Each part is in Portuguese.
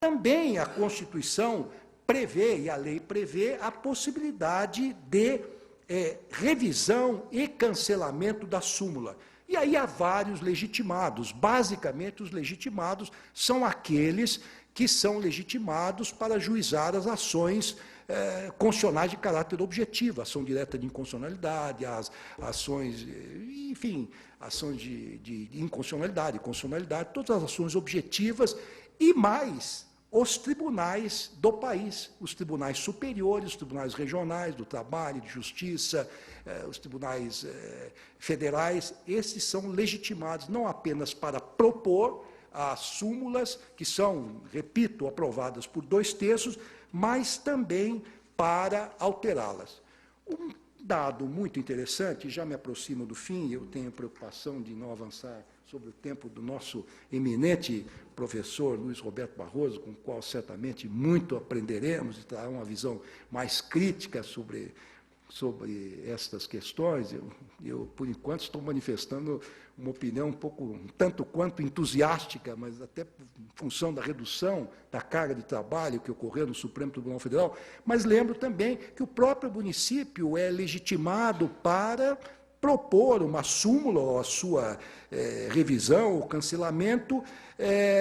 Também a Constituição prevê, e a lei prevê, a possibilidade de revisão e cancelamento da súmula. E aí há vários legitimados. Basicamente, os legitimados são aqueles que são legitimados para ajuizar as ações constitucionais de caráter objetivo, ação direta de inconstitucionalidade, as ações, enfim, ações de inconstitucionalidade, constitucionalidade, todas as ações objetivas e mais os tribunais do país, os tribunais superiores, os tribunais regionais do trabalho, de justiça, os tribunais federais, esses são legitimados não apenas para propor as súmulas, que são, repito, aprovadas por 2/3, mas também para alterá-las. Um dado muito interessante, já me aproximo do fim, eu tenho preocupação de não avançar sobre o tempo do nosso eminente professor Luiz Roberto Barroso, com o qual certamente muito aprenderemos e terá uma visão mais crítica sobre estas questões. Eu, por enquanto, estou manifestando uma opinião tanto quanto entusiástica, mas até em função da redução da carga de trabalho que ocorreu no Supremo Tribunal Federal, mas lembro também que o próprio município é legitimado para propor uma súmula ou a sua revisão ou cancelamento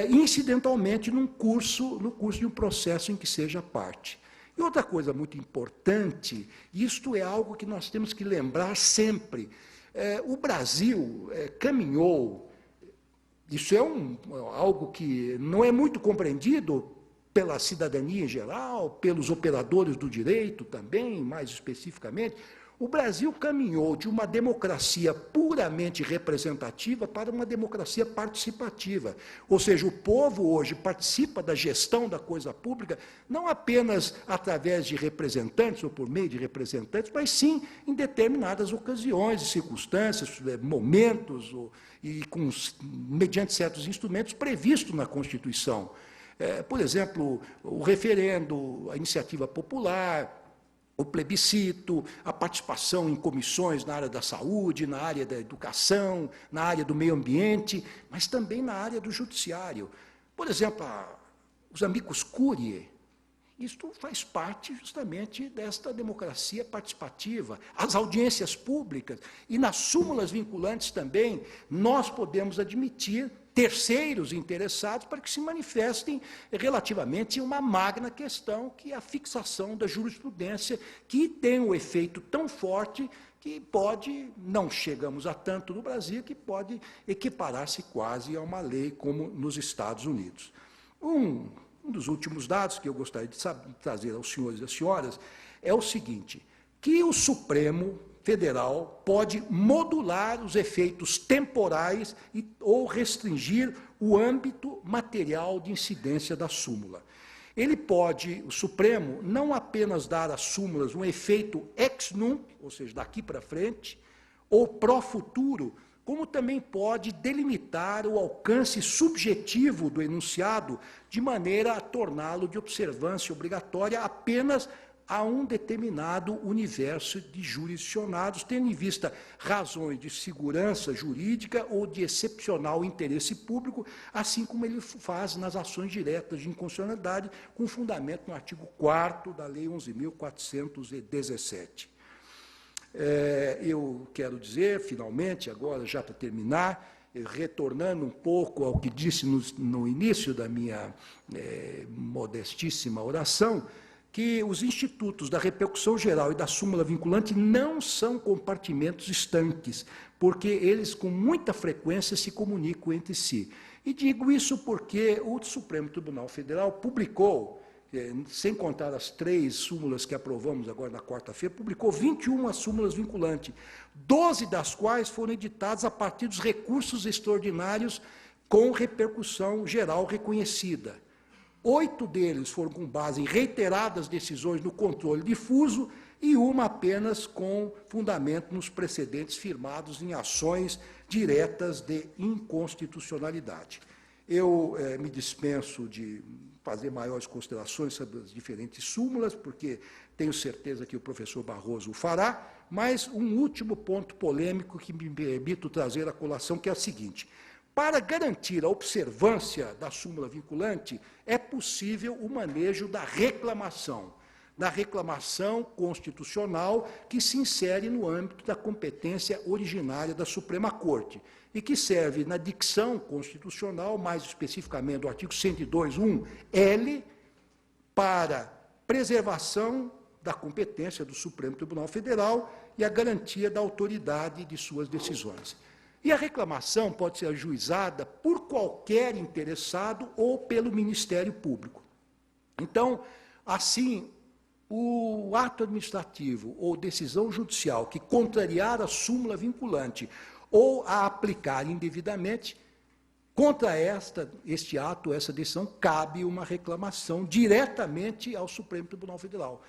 incidentalmente no curso de um processo em que seja parte. E outra coisa muito importante, isto é algo que nós temos que lembrar sempre, o Brasil caminhou, isso é algo que não é muito compreendido pela cidadania em geral, pelos operadores do direito também, mais especificamente. O Brasil caminhou de uma democracia puramente representativa para uma democracia participativa. Ou seja, o povo hoje participa da gestão da coisa pública, não apenas através de representantes ou por meio de representantes, mas sim em determinadas ocasiões e circunstâncias, momentos, mediante certos instrumentos previstos na Constituição. Por exemplo, o referendo, a iniciativa popular, o plebiscito, a participação em comissões na área da saúde, na área da educação, na área do meio ambiente, mas também na área do judiciário. Por exemplo, os amicus curiae, isto faz parte justamente desta democracia participativa. As audiências públicas e nas súmulas vinculantes também, nós podemos admitir terceiros interessados para que se manifestem relativamente uma magna questão, que é a fixação da jurisprudência, que tem um efeito tão forte que pode, não chegamos a tanto no Brasil, que pode equiparar-se quase a uma lei como nos Estados Unidos. Um dos últimos dados que eu gostaria de trazer aos senhores e às senhoras é o seguinte, que o Supremo Federal pode modular os efeitos temporais ou restringir o âmbito material de incidência da súmula. Ele pode, o Supremo, não apenas dar às súmulas um efeito ex nunc, ou seja, daqui para frente, ou pro futuro, como também pode delimitar o alcance subjetivo do enunciado de maneira a torná-lo de observância obrigatória apenas a um determinado universo de jurisdicionados, tendo em vista razões de segurança jurídica ou de excepcional interesse público, assim como ele faz nas ações diretas de inconstitucionalidade, com fundamento no artigo 4º da Lei 11.417. Eu quero dizer, finalmente, agora, já para terminar, retornando um pouco ao que disse no início da minha modestíssima oração, que os institutos da repercussão geral e da súmula vinculante não são compartimentos estanques, porque eles, com muita frequência, se comunicam entre si. E digo isso porque o Supremo Tribunal Federal publicou, sem contar as 3 súmulas que aprovamos agora na quarta-feira, publicou 21 súmulas vinculantes, 12 das quais foram editadas a partir dos recursos extraordinários com repercussão geral reconhecida. 8 deles foram com base em reiteradas decisões no controle difuso e uma apenas com fundamento nos precedentes firmados em ações diretas de inconstitucionalidade. Eu me dispenso de fazer maiores considerações sobre as diferentes súmulas, porque tenho certeza que o professor Barroso o fará, mas um último ponto polêmico que me permito trazer à colação, que é o seguinte: Para garantir a observância da súmula vinculante, é possível o manejo da reclamação constitucional que se insere no âmbito da competência originária da Suprema Corte e que serve na dicção constitucional, mais especificamente do artigo 102.1-L, para preservação da competência do Supremo Tribunal Federal e a garantia da autoridade de suas decisões. E a reclamação pode ser ajuizada por qualquer interessado ou pelo Ministério Público. Então, assim, o ato administrativo ou decisão judicial que contrariar a súmula vinculante ou a aplicar indevidamente, contra este ato, essa decisão, cabe uma reclamação diretamente ao Supremo Tribunal Federal,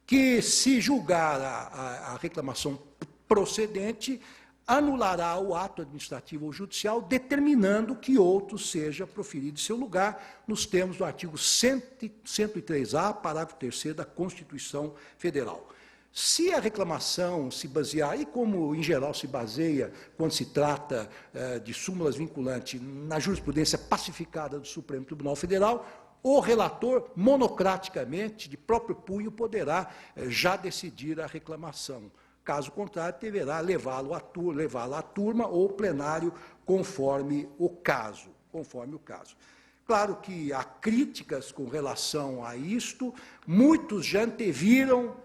que, se julgar a reclamação procedente, anulará o ato administrativo ou judicial, determinando que outro seja proferido em seu lugar, nos termos do artigo 103A, parágrafo 3º da Constituição Federal. Se a reclamação se basear, e como em geral se baseia quando se trata de súmulas vinculantes na jurisprudência pacificada do Supremo Tribunal Federal, o relator, monocraticamente, de próprio punho, poderá já decidir a reclamação. Caso contrário, deverá levá-la à turma ou plenário, conforme o caso. Claro que há críticas com relação a isto, muitos já anteviram,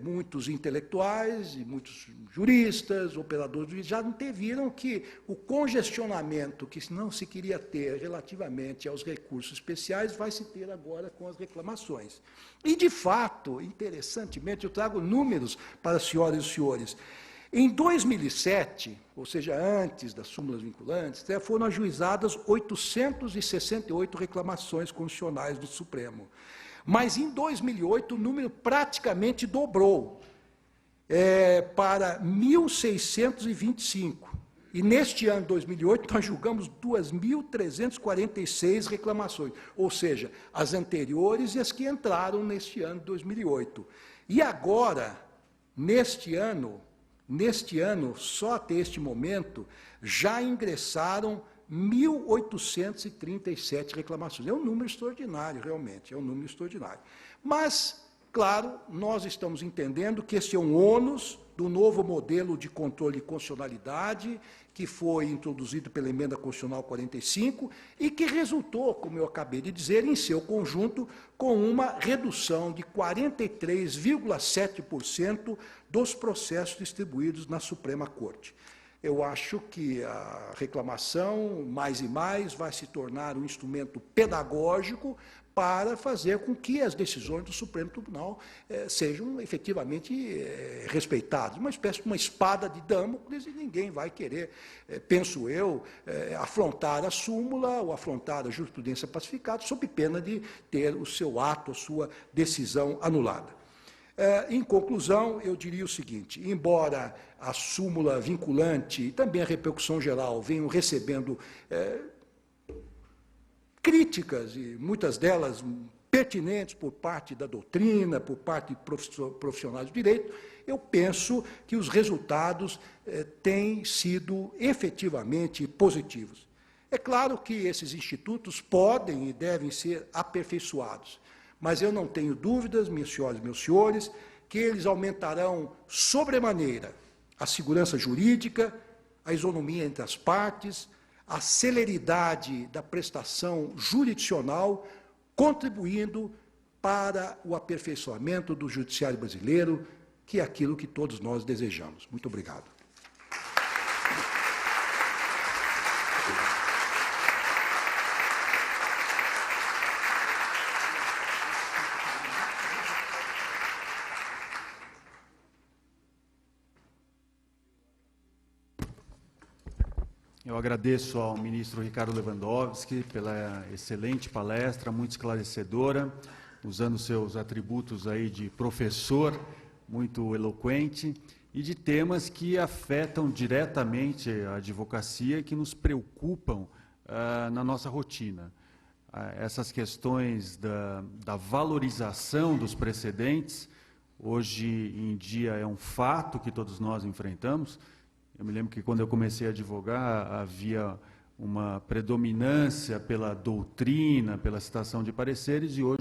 muitos intelectuais e muitos juristas, operadores já anteviram que o congestionamento que não se queria ter relativamente aos recursos especiais vai se ter agora com as reclamações. E, de fato, interessantemente, eu trago números para as senhoras e os senhores. Em 2007, ou seja, antes das súmulas vinculantes, foram ajuizadas 868 reclamações constitucionais do Supremo. Mas, em 2008, o número praticamente dobrou, para 1.625. E, neste ano, 2008, nós julgamos 2.346 reclamações, ou seja, as anteriores e as que entraram neste ano, 2008. E agora, neste ano, só até este momento, já ingressaram 1.837 reclamações. É um número extraordinário, realmente, é um número extraordinário. Mas, claro, nós estamos entendendo que este é um ônus do novo modelo de controle de constitucionalidade que foi introduzido pela Emenda Constitucional 45 e que resultou, como eu acabei de dizer, em seu conjunto, com uma redução de 43,7% dos processos distribuídos na Suprema Corte. Eu acho que a reclamação, mais e mais, vai se tornar um instrumento pedagógico para fazer com que as decisões do Supremo Tribunal sejam efetivamente respeitadas. Uma espécie de uma espada de Damocles e ninguém vai querer, penso eu, afrontar a súmula ou afrontar a jurisprudência pacificada sob pena de ter o seu ato, a sua decisão anulada. Em conclusão, eu diria o seguinte: embora a súmula vinculante e também a repercussão geral venham recebendo críticas, e muitas delas pertinentes por parte da doutrina, por parte de profissionais do direito, eu penso que os resultados têm sido efetivamente positivos. É claro que esses institutos podem e devem ser aperfeiçoados, mas eu não tenho dúvidas, minhas senhoras e meus senhores, que eles aumentarão sobremaneira a segurança jurídica, a isonomia entre as partes, a celeridade da prestação jurisdicional, contribuindo para o aperfeiçoamento do judiciário brasileiro, que é aquilo que todos nós desejamos. Muito obrigado. Eu agradeço ao ministro Ricardo Lewandowski pela excelente palestra, muito esclarecedora, usando seus atributos aí de professor, muito eloquente, e de temas que afetam diretamente a advocacia e que nos preocupam na nossa rotina. Essas questões da valorização dos precedentes, hoje em dia é um fato que todos nós enfrentamos. Eu me lembro que quando eu comecei a advogar, havia uma predominância pela doutrina, pela citação de pareceres, e hoje